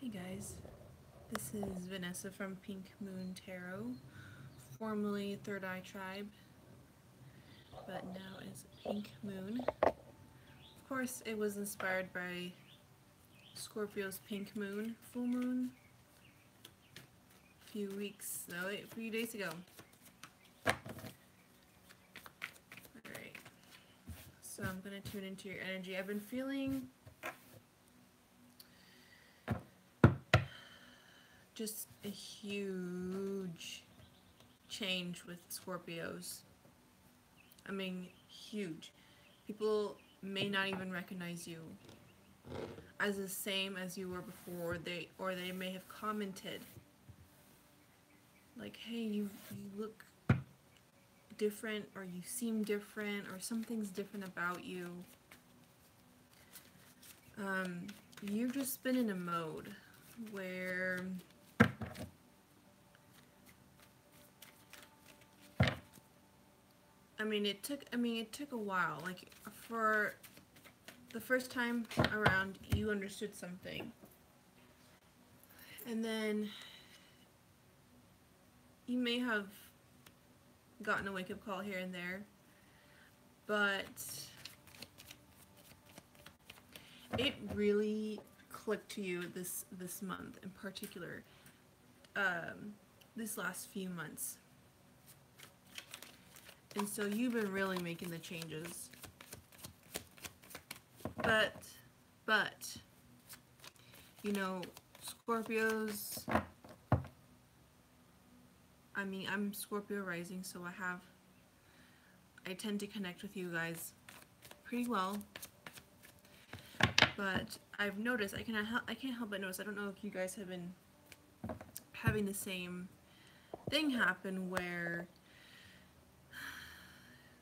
Hey guys, this is Vanessa from Pink Moon Tarot, formerly Third Eye Tribe, but now is Pink Moon. Of course, it was inspired by Scorpio's Pink Moon, full moon, a few days ago. Alright, so I'm going to tune into your energy. I've been feeling just a huge change with Scorpios. I mean, huge. People may not even recognize you as the same as you were before, or they may have commented like, hey, you look different, or you seem different, or something's different about you. You've just been in a mode where it took a while. Like, for the first time around, you understood something, and then you may have gotten a wake-up call here and there, but it really clicked to you this month in particular, this last few months. And so you've been really making the changes. But, you know, Scorpios, I'm Scorpio rising, so I tend to connect with you guys pretty well. But I've noticed, I can't help but notice, I don't know if you guys have been having the same thing happen where,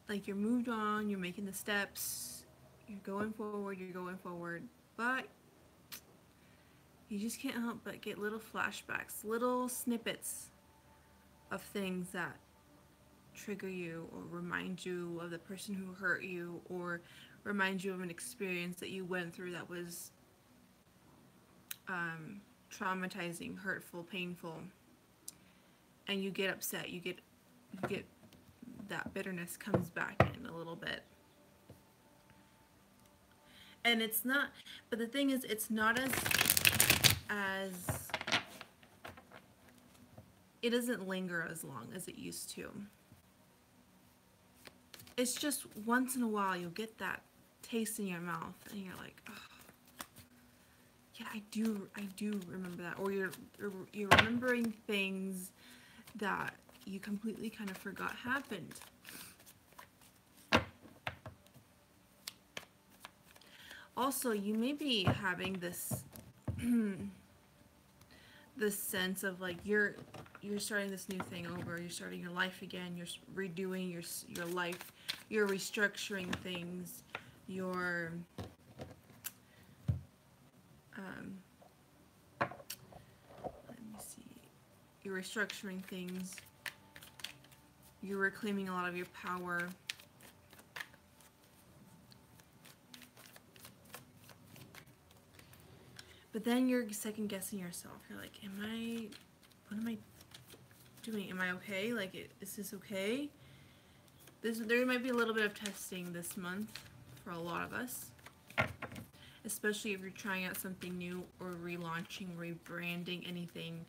like, you're moved on, you're making the steps, you're going forward, but you just can't help but get little flashbacks, little snippets of things that trigger you or remind you of the person who hurt you, or remind you of an experience that you went through that was traumatizing, hurtful, painful, and you get upset, you get that bitterness comes back in a little bit. And it's not, but the thing is, it's not as it doesn't linger as long as it used to. It's just once in a while you'll get that taste in your mouth and you're like, oh, yeah, I do remember that. Or you're remembering things that you completely kind of forgot happened. Also, you may be having this this sense of like you're starting this new thing over, you're starting your life again, you're redoing your life, you're restructuring things, you're let me see, you're restructuring things, you're reclaiming a lot of your power. But then you're second guessing yourself. You're like, what am I doing? Am I okay? Like, is this okay? There might be a little bit of testing this month for a lot of us. Especially if you're trying out something new, or relaunching, rebranding anything,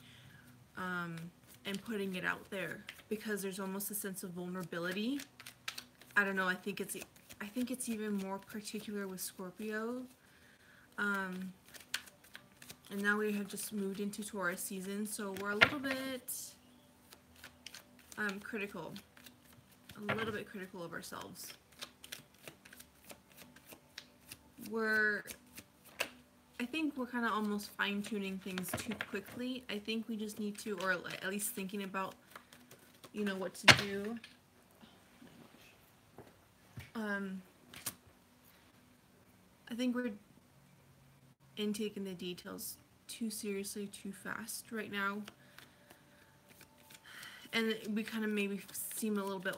and putting it out there. Because there's almost a sense of vulnerability. I don't know, I think it's even more particular with Scorpio. And now we have just moved into Taurus season, so we're a little bit critical. A little bit critical of ourselves. I think we're kind of almost fine-tuning things too quickly. I think we just need to, or at least thinking about, you know, what to do. I think we're taking the details too seriously, too fast right now, and we kind of maybe seem a little bit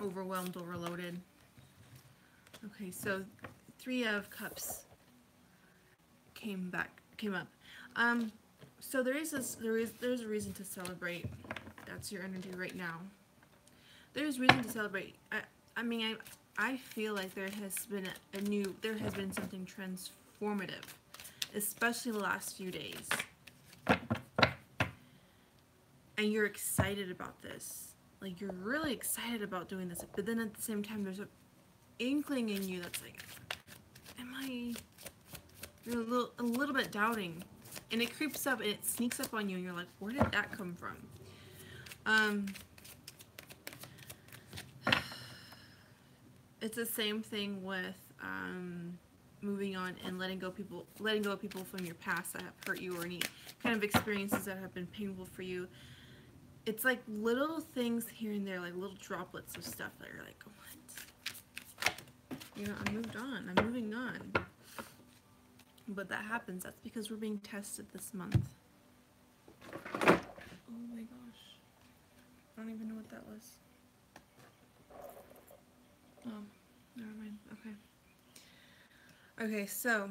overwhelmed, overloaded. Okay, so 3 of Cups came up. So there's a reason to celebrate. That's your energy right now. There's reason to celebrate. I mean, I feel like there has been something transformative, especially the last few days. And you're excited about this. Like, you're really excited about doing this. But then at the same time, there's an inkling in you that's like, you're a little bit doubting. And it creeps up and it sneaks up on you and you're like, where did that come from? It's the same thing with moving on and letting go of people from your past that have hurt you, or any kind of experiences that have been painful for you. It's like little things here and there, like little droplets of stuff that you're like, what? You know, I moved on. I'm moving on. But that happens. That's because we're being tested this month. Oh my gosh. I don't even know what that was. Oh, never mind. Okay. Okay, so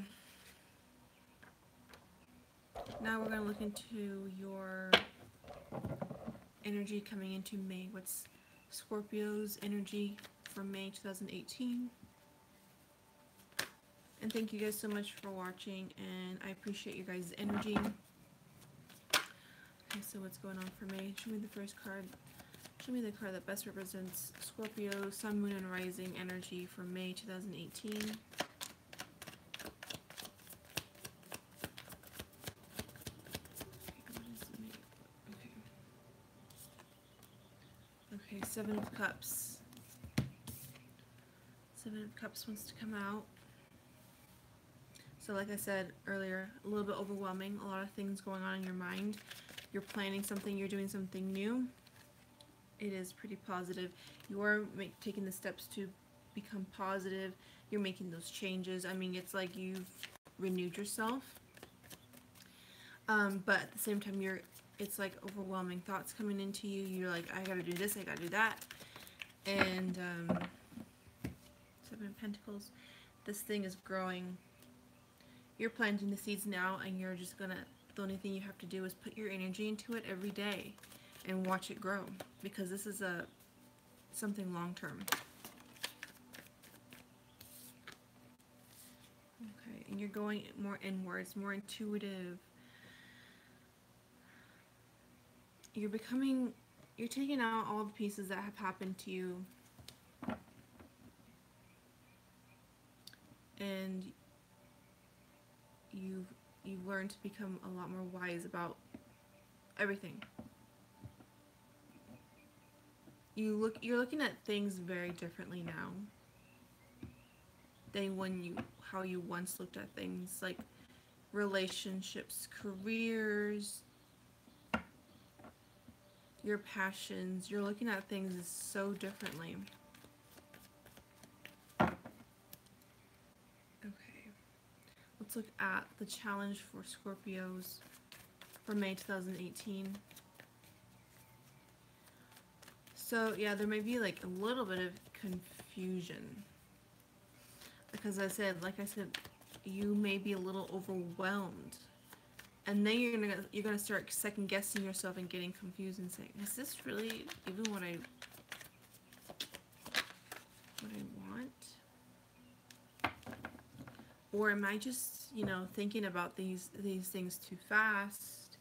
now we're going to look into your energy coming into May. What's Scorpio's energy for May 2018? And thank you guys so much for watching, and I appreciate your guys' energy. Okay, so what's going on for May? Show me the first card. Show me the card that best represents Scorpio, Sun, Moon, and Rising energy for May 2018. Okay, Seven of Cups. Seven of Cups wants to come out. So like I said earlier, a little bit overwhelming, a lot of things going on in your mind. You're planning something, you're doing something new. It is pretty positive. You are taking the steps to become positive. You're making those changes. I mean, it's like you've renewed yourself. But at the same time, it's like overwhelming thoughts coming into you. You're like, I gotta do this, I gotta do that. And Seven of Pentacles, this thing is growing. You're planting the seeds now, and you're just gonna, the only thing you have to do is put your energy into it every day and watch it grow, because this is something long-term. Okay, and you're going more inwards, more intuitive. You're taking out all the pieces that have happened to you, and you've learned to become a lot more wise about everything. You're looking at things very differently now than how you once looked at things, like relationships, careers, your passions. You're looking at things so differently. Let's look at the challenge for Scorpios for May 2018. So yeah, there may be like a little bit of confusion, because like I said, you may be a little overwhelmed, and then you're gonna start second guessing yourself and getting confused and saying, is this really even what I want? Or am I just, you know, thinking about these things too fast?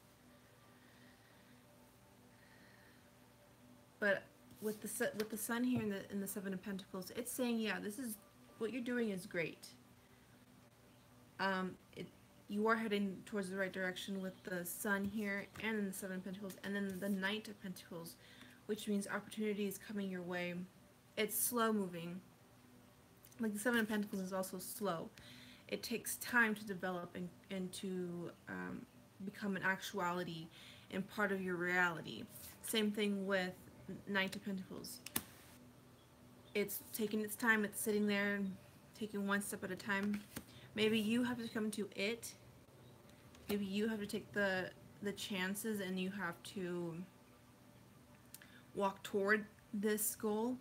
But with the Sun here in the Seven of Pentacles, it's saying, yeah, this is what you're doing is great. You are heading towards the right direction with the Sun here and in the Seven of Pentacles, and then the Knight of Pentacles, which means opportunity is coming your way. It's slow moving. Like the Seven of Pentacles is also slow. It takes time to develop and to become an actuality and part of your reality. Same thing with Knight of Pentacles. It's taking its time. It's sitting there, taking one step at a time. Maybe you have to come to it. Maybe you have to take the chances, and you have to walk toward this goal.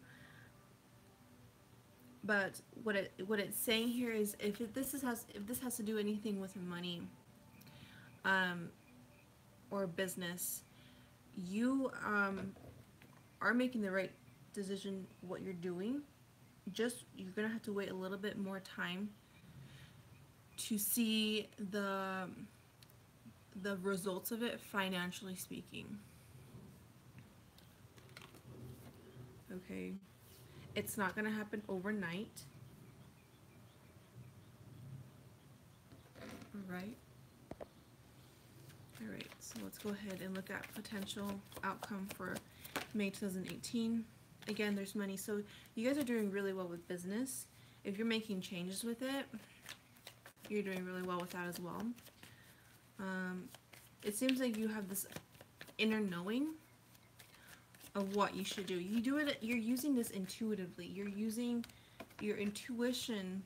But what it's saying here is, if this has to do anything with money, um, or business, you are making the right decision what you're doing. Just you're gonna have to wait a little bit more time to see the results of it, financially speaking. Okay, it's not gonna happen overnight. All right. All right, so let's go ahead and look at potential outcome for May 2018. Again, there's money. So you guys are doing really well with business. If you're making changes with it, you're doing really well with that as well. It seems like you have this inner knowing of what you should do. You do it, you're using this intuitively. You're using your intuition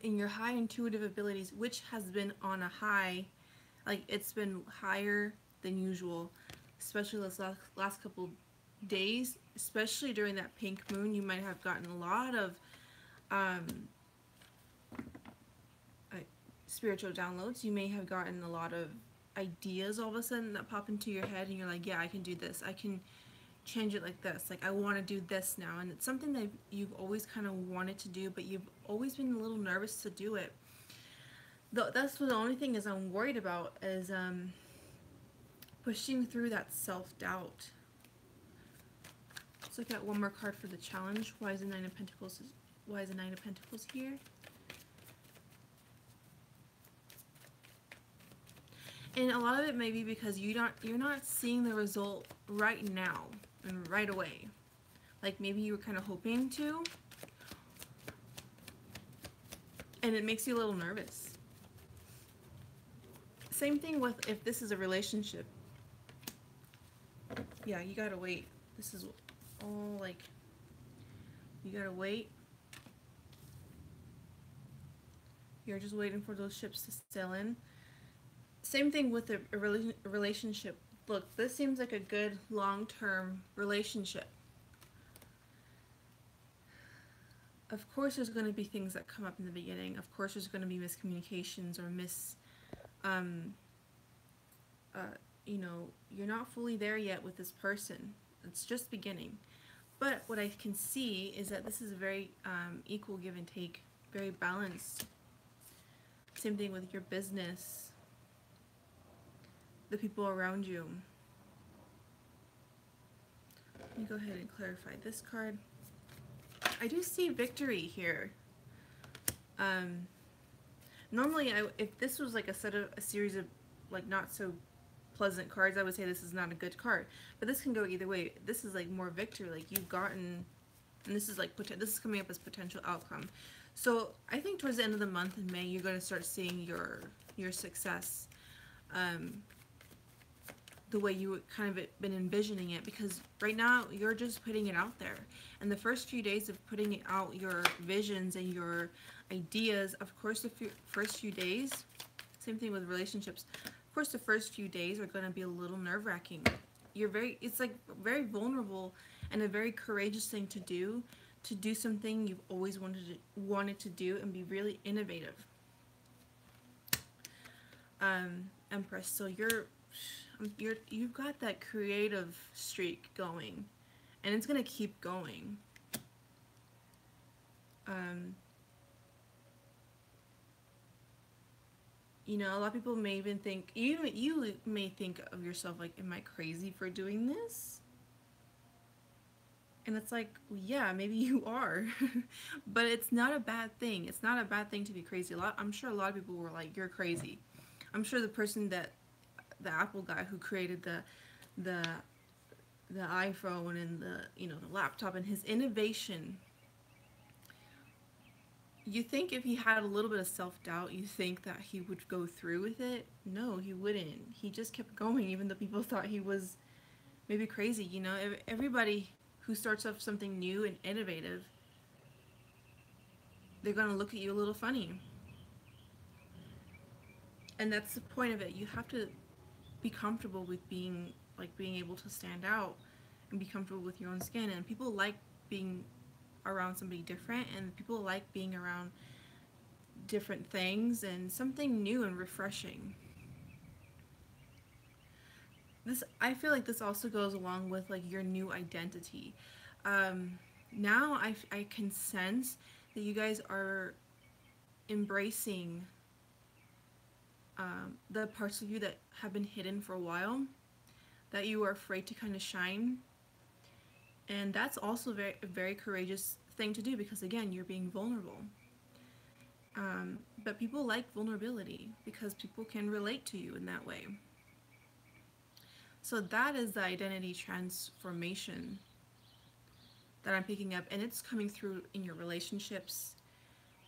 and your high intuitive abilities, which has been on a high, like it's been higher than usual, especially this last couple days, especially during that pink moon. You might have gotten a lot of spiritual downloads. You may have gotten a lot of ideas all of a sudden that pop into your head, and you're like, yeah, I can do this. I can change it like this. Like, I want to do this now. And it's something that you've always kind of wanted to do, but you've always been a little nervous to do it. That's the only thing is I'm worried about is pushing through that self-doubt. Let's look at one more card for the challenge. Why is the Nine of Pentacles? Why is the Nine of Pentacles here? And a lot of it may be because you're not seeing the result right now and right away. Like maybe you were kind of hoping to, and it makes you a little nervous. Same thing with if this is a relationship. Yeah, you gotta wait. This is all like, you gotta wait. You're just waiting for those ships to sail in. Same thing with a relationship. Look, this seems like a good long-term relationship. Of course there's going to be things that come up in the beginning. Of course there's going to be miscommunications or you know, you're not fully there yet with this person. It's just beginning. But what I can see is that this is a very equal give and take, very balanced. Same thing with your business, the people around you. Let me go ahead and clarify this card. I do see victory here. Normally, if this was like a series of like not so pleasant cards, I would say this is not a good card. But this can go either way. This is like more victory. Like you've gotten, and this is like this is coming up as potential outcome. So I think towards the end of the month in May, you're going to start seeing your success. The way you would kind of been envisioning it, because right now you're just putting it out there, and the first few days of putting out your visions and your ideas, of course the first few days, same thing with relationships, of course the first few days are going to be a little nerve-wracking. It's like very vulnerable and a very courageous thing to do something you've always wanted to do and be really innovative. Empress, so you've got that creative streak going, and it's gonna keep going. You know, a lot of people may even think, you may think of yourself like, am I crazy for doing this? And it's like, well, yeah, maybe you are. But it's not a bad thing. It's not a bad thing to be crazy. I'm sure a lot of people were like, you're crazy. I'm sure the person the Apple guy who created the iPhone and the laptop and his innovation, you think if he had a little bit of self-doubt, you think that he would go through with it? No, he wouldn't. He just kept going, even though people thought he was maybe crazy. You know, everybody who starts off something new and innovative, they're gonna look at you a little funny. And that's the point of it. You have to be comfortable with being able to stand out and be comfortable with your own skin. And people like being around somebody different, and people like being around different things and something new and refreshing. this, I feel like this also goes along with like your new identity. Now I can sense that you guys are embracing the parts of you that have been hidden for a while, that you are afraid to kind of shine. And that's also a very courageous thing to do, because again, you're being vulnerable. But people like vulnerability because people can relate to you in that way. So that is the identity transformation that I'm picking up, and it's coming through in your relationships,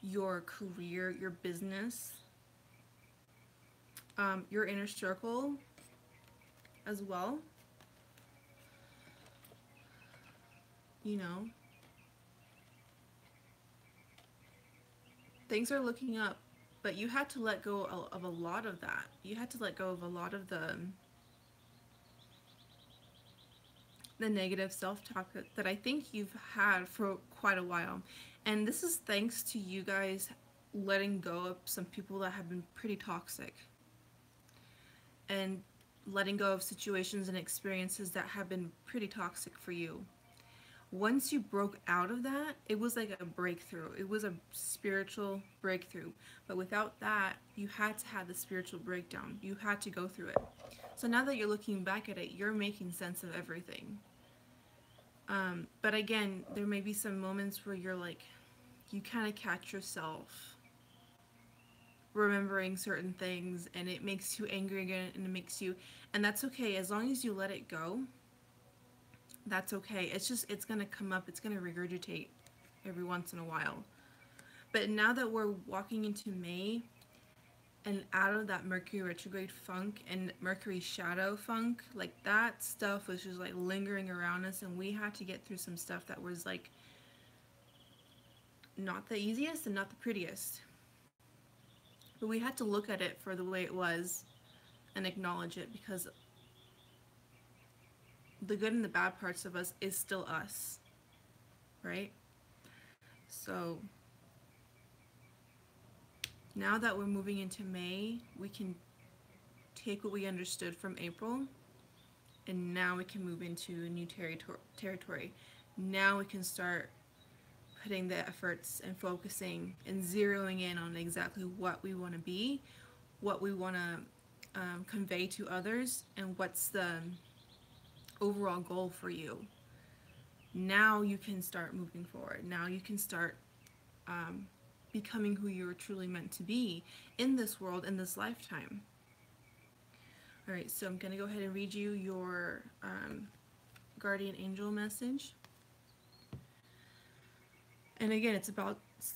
your career, your business, your inner circle as well. You know, things are looking up, but you had to let go of a lot of that. You had to let go of a lot of the negative self-talk that I think you've had for quite a while. And this is thanks to you guys letting go of some people that have been pretty toxic, and letting go of situations and experiences that have been pretty toxic for you. Once you broke out of that, it was like a breakthrough. It was a spiritual breakthrough. But without that, you had to have the spiritual breakdown. You had to go through it. So now that you're looking back at it, you're making sense of everything. But again, there may be some moments where you're like, you kind of catch yourself remembering certain things, and it makes you angry again, and it makes you, and that's okay. As long as you let it go, that's okay. It's just, it's going to come up, it's going to regurgitate every once in a while. But now that we're walking into May and out of that Mercury retrograde funk and Mercury shadow funk, like that stuff was just like lingering around us, and we had to get through some stuff that was like not the easiest and not the prettiest. But we had to look at it for the way it was and acknowledge it, because the good and the bad parts of us is still us, right? So now that we're moving into May, we can take what we understood from April, and now we can move into a new territory. Now we can start putting the efforts and focusing and zeroing in on exactly what we want to be, what we want to convey to others, and what's the overall goal for you. Now you can start moving forward. Now you can start becoming who you were truly meant to be in this world, in this lifetime. All right, so I'm going to go ahead and read you your guardian angel message. And again, it's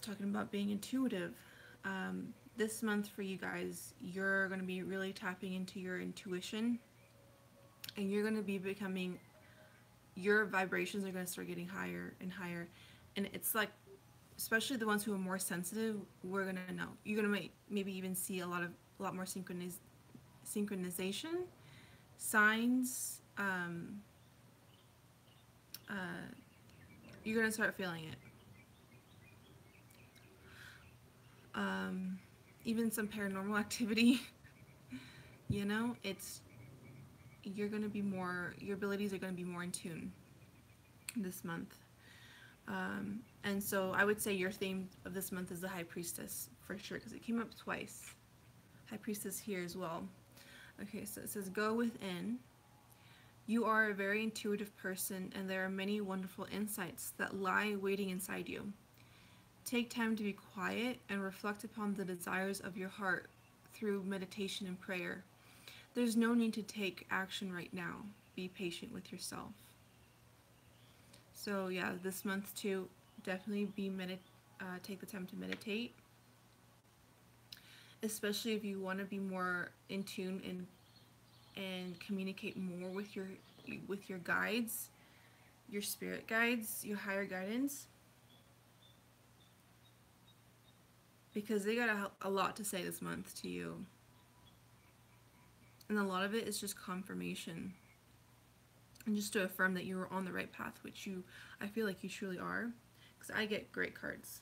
talking about being intuitive. This month for you guys, you're going to be really tapping into your intuition, and you're going to be becoming, your vibrations are going to start getting higher and higher. And it's like, especially the ones who are more sensitive, we're going to know. You're going to maybe even see a lot more synchronization, signs. You're going to start feeling it. Even some paranormal activity. You know, you're going to be more, your abilities are going to be more in tune this month. And so I would say your theme of this month is the High Priestess, for sure, because it came up twice. High Priestess here as well. Okay, so it says, go within. You are a very intuitive person, and there are many wonderful insights that lie waiting inside you. Take time to be quiet and reflect upon the desires of your heart through meditation and prayer. There's no need to take action right now. Be patient with yourself. So yeah, this month too, definitely take the time to meditate, especially if you want to be more in tune and communicate more with your guides, your spirit guides, your higher guidance, because they got a lot to say this month to you, and a lot of it is just confirmation. And just to affirm that you are on the right path, which I feel like you truly are, because I get great cards.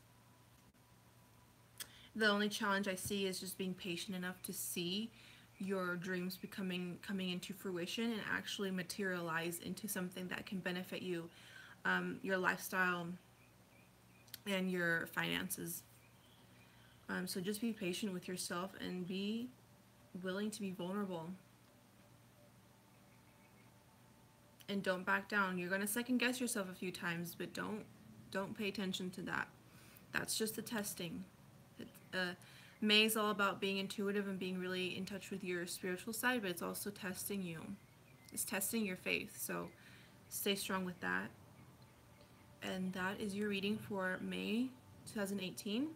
The only challenge I see is just being patient enough to see your dreams coming into fruition and actually materialize into something that can benefit you, your lifestyle, and your finances. So just be patient with yourself and be willing to be vulnerable. And don't back down. You're gonna second guess yourself a few times, but don't pay attention to that. That's just the testing. May is all about being intuitive and being really in touch with your spiritual side, but it's also testing you. It's testing your faith. So stay strong with that. And that is your reading for May 2018.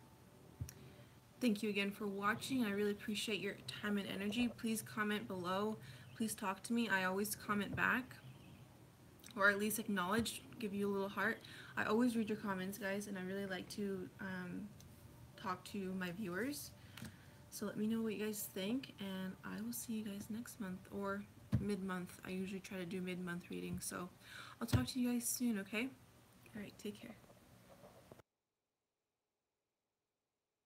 Thank you again for watching. I really appreciate your time and energy. Please comment below. Please talk to me. I always comment back, or at least acknowledge, give you a little heart. I always read your comments, guys, and I really like to talk to my viewers. So let me know what you guys think, and I will see you guys next month or mid-month. I usually try to do mid-month readings, so I'll talk to you guys soon, okay? All right, take care.